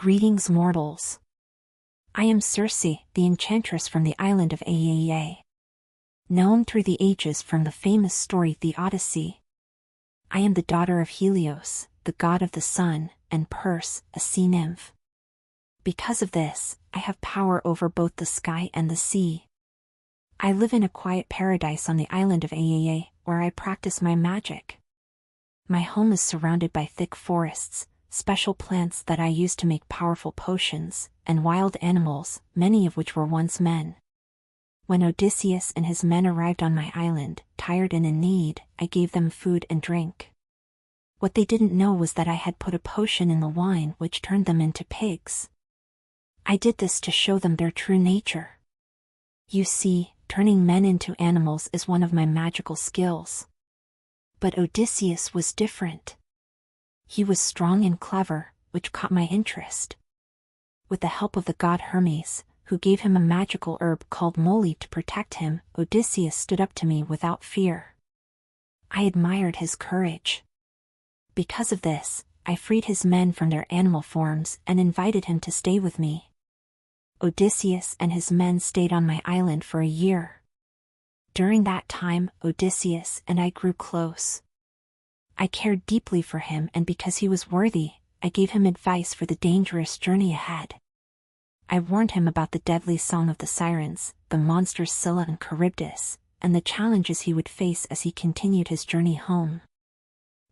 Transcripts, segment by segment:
Greetings, mortals. I am Circe, the Enchantress from the island of Aeaea. Known through the ages from the famous story the Odyssey. I am the daughter of Helios, the god of the sun, and Perse, a sea nymph. Because of this, I have power over both the sky and the sea. I live in a quiet paradise on the island of Aeaea, where I practice my magic. My home is surrounded by thick forests, special plants that I use to make powerful potions, and wild animals, many of which were once men. When Odysseus and his men arrived on my island, tired and in need, I gave them food and drink. What they didn't know was that I had put a potion in the wine which turned them into pigs. I did this to show them their true nature. You see, turning men into animals is one of my magical skills. But Odysseus was different. He was strong and clever, which caught my interest. With the help of the god Hermes, who gave him a magical herb called moly to protect him, Odysseus stood up to me without fear. I admired his courage. Because of this, I freed his men from their animal forms and invited him to stay with me. Odysseus and his men stayed on my island for a year. During that time, Odysseus and I grew close. I cared deeply for him, and because he was worthy, I gave him advice for the dangerous journey ahead. I warned him about the deadly song of the sirens, the monsters Scylla and Charybdis, and the challenges he would face as he continued his journey home.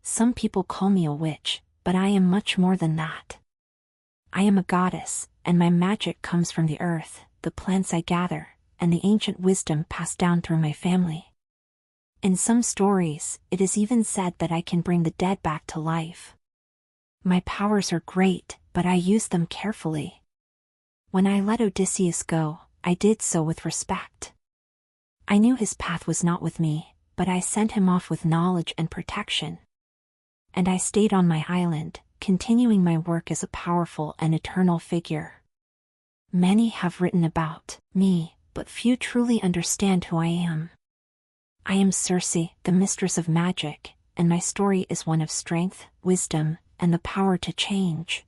Some people call me a witch, but I am much more than that. I am a goddess, and my magic comes from the earth, the plants I gather, and the ancient wisdom passed down through my family. In some stories, it is even said that I can bring the dead back to life. My powers are great, but I use them carefully. When I let Odysseus go, I did so with respect. I knew his path was not with me, but I sent him off with knowledge and protection. And I stayed on my island, continuing my work as a powerful and eternal figure. Many have written about me, but few truly understand who I am. I am Circe, the mistress of magic, and my story is one of strength, wisdom, and the power to change.